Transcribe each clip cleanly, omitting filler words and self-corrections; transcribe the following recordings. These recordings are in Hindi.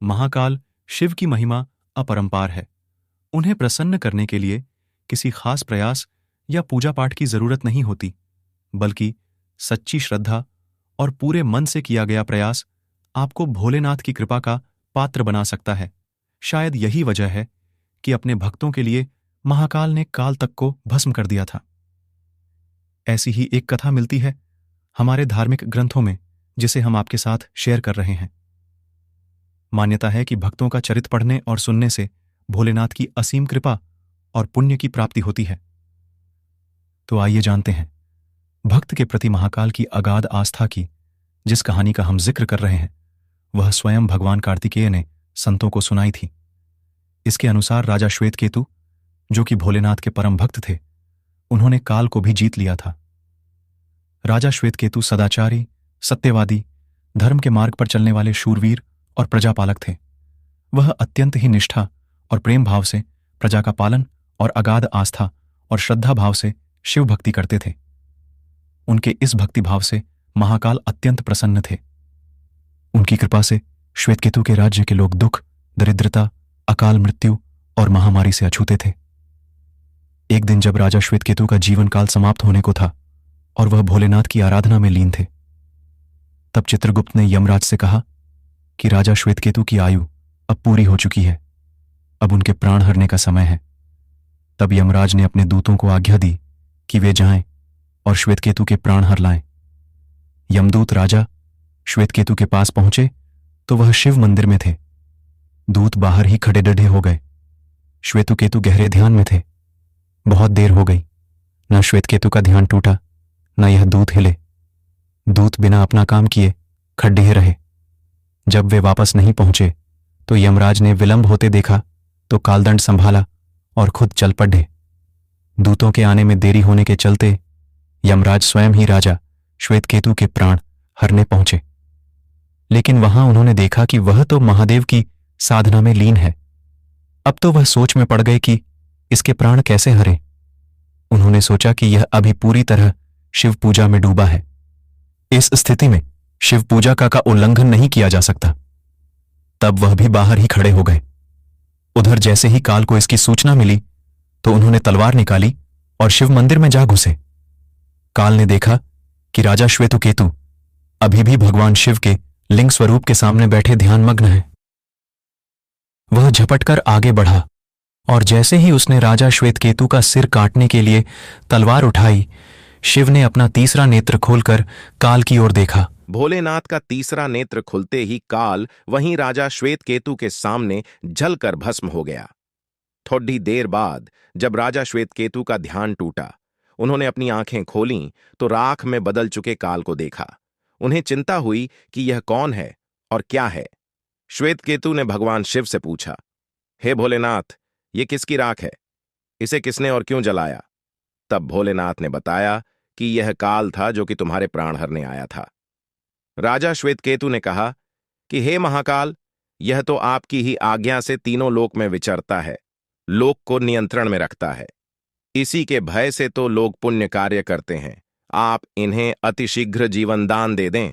महाकाल शिव की महिमा अपरंपार है। उन्हें प्रसन्न करने के लिए किसी खास प्रयास या पूजा पाठ की जरूरत नहीं होती, बल्कि सच्ची श्रद्धा और पूरे मन से किया गया प्रयास आपको भोलेनाथ की कृपा का पात्र बना सकता है। शायद यही वजह है कि अपने भक्तों के लिए महाकाल ने काल तक को भस्म कर दिया था। ऐसी ही एक कथा मिलती है हमारे धार्मिक ग्रंथों में, जिसे हम आपके साथ शेयर कर रहे हैं। मान्यता है कि भक्तों का चरित्र पढ़ने और सुनने से भोलेनाथ की असीम कृपा और पुण्य की प्राप्ति होती है। तो आइए जानते हैं भक्त के प्रति महाकाल की अगाध आस्था की जिस कहानी का हम जिक्र कर रहे हैं, वह स्वयं भगवान कार्तिकेय ने संतों को सुनाई थी। इसके अनुसार राजा श्वेतकेतु, जो कि भोलेनाथ के परम भक्त थे, उन्होंने काल को भी जीत लिया था। राजा श्वेतकेतु सदाचारी, सत्यवादी, धर्म के मार्ग पर चलने वाले शूरवीर और प्रजापालक थे। वह अत्यंत ही निष्ठा और प्रेम भाव से प्रजा का पालन और अगाध आस्था और श्रद्धा भाव से शिव भक्ति करते थे। उनके इस भक्ति भाव से महाकाल अत्यंत प्रसन्न थे। उनकी कृपा से श्वेतकेतु के राज्य के लोग दुख, दरिद्रता, अकाल मृत्यु और महामारी से अछूते थे। एक दिन जब राजा श्वेतकेतु का जीवन काल समाप्त होने को था और वह भोलेनाथ की आराधना में लीन थे, तब चित्रगुप्त ने यमराज से कहा कि राजा श्वेतकेतु की आयु अब पूरी हो चुकी है, अब उनके प्राण हरने का समय है। तब यमराज ने अपने दूतों को आज्ञा दी कि वे जाएं और श्वेतकेतु के प्राण हर लाएं। यमदूत राजा श्वेतकेतु के पास पहुंचे तो वह शिव मंदिर में थे। दूत बाहर ही खड़े डढ़े हो गए। श्वेतकेतु गहरे ध्यान में थे। बहुत देर हो गई, न श्वेतकेतु का ध्यान टूटा, न यह दूत हिले। दूत बिना अपना काम किए खड़े ही रहे। जब वे वापस नहीं पहुंचे तो यमराज ने विलंब होते देखा तो कालदंड संभाला और खुद चल पड़े। दूतों के आने में देरी होने के चलते यमराज स्वयं ही राजा श्वेतकेतु के प्राण हरने पहुंचे। लेकिन वहां उन्होंने देखा कि वह तो महादेव की साधना में लीन है। अब तो वह सोच में पड़ गए कि इसके प्राण कैसे हरें। उन्होंने सोचा कि यह अभी पूरी तरह शिव पूजा में डूबा है। इस स्थिति में शिव पूजा का उल्लंघन नहीं किया जा सकता। तब वह भी बाहर ही खड़े हो गए। उधर जैसे ही काल को इसकी सूचना मिली तो उन्होंने तलवार निकाली और शिव मंदिर में जा घुसे। काल ने देखा कि राजा श्वेतकेतु अभी भी भगवान शिव के लिंग स्वरूप के सामने बैठे ध्यानमग्न है। वह झपटकर आगे बढ़ा और जैसे ही उसने राजा श्वेतकेतु का सिर काटने के लिए तलवार उठाई, शिव ने अपना तीसरा नेत्र खोलकर काल की ओर देखा। भोलेनाथ का तीसरा नेत्र खुलते ही काल वहीं राजा श्वेतकेतु के सामने जलकर भस्म हो गया। थोड़ी देर बाद जब राजा श्वेतकेतु का ध्यान टूटा, उन्होंने अपनी आंखें खोलीं तो राख में बदल चुके काल को देखा। उन्हें चिंता हुई कि यह कौन है और क्या है। श्वेतकेतु ने भगवान शिव से पूछा, हे भोलेनाथ, ये किसकी राख है? इसे किसने और क्यों जलाया? तब भोलेनाथ ने बताया कि यह काल था जो कि तुम्हारे प्राण हरने आया था। राजा श्वेतकेतु ने कहा कि हे महाकाल, यह तो आपकी ही आज्ञा से तीनों लोक में विचरता है, लोक को नियंत्रण में रखता है। इसी के भय से तो लोग पुण्य कार्य करते हैं। आप इन्हें अतिशीघ्र जीवन दान दे दें।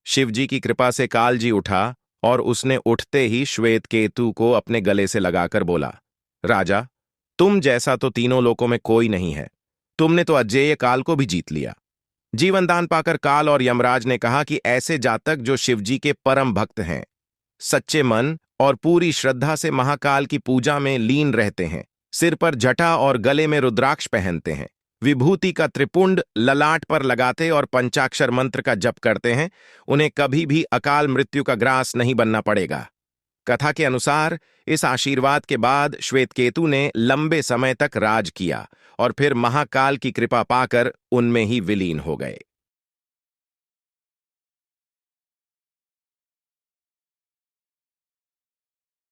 शिवजी की कृपा से काल जी उठा और उसने उठते ही श्वेतकेतु को अपने गले से लगाकर बोला, राजा, तुम जैसा तो तीनों लोकों में कोई नहीं है। तुमने तो अजेय काल को भी जीत लिया। जीवन दान पाकर काल और यमराज ने कहा कि ऐसे जातक जो शिवजी के परम भक्त हैं, सच्चे मन और पूरी श्रद्धा से महाकाल की पूजा में लीन रहते हैं, सिर पर जटा और गले में रुद्राक्ष पहनते हैं, विभूति का त्रिपुंड ललाट पर लगाते और पंचाक्षर मंत्र का जप करते हैं, उन्हें कभी भी अकाल मृत्यु का ग्रास नहीं बनना पड़ेगा। कथा के अनुसार इस आशीर्वाद के बाद श्वेतकेतु ने लंबे समय तक राज किया और फिर महाकाल की कृपा पाकर उनमें ही विलीन हो गए।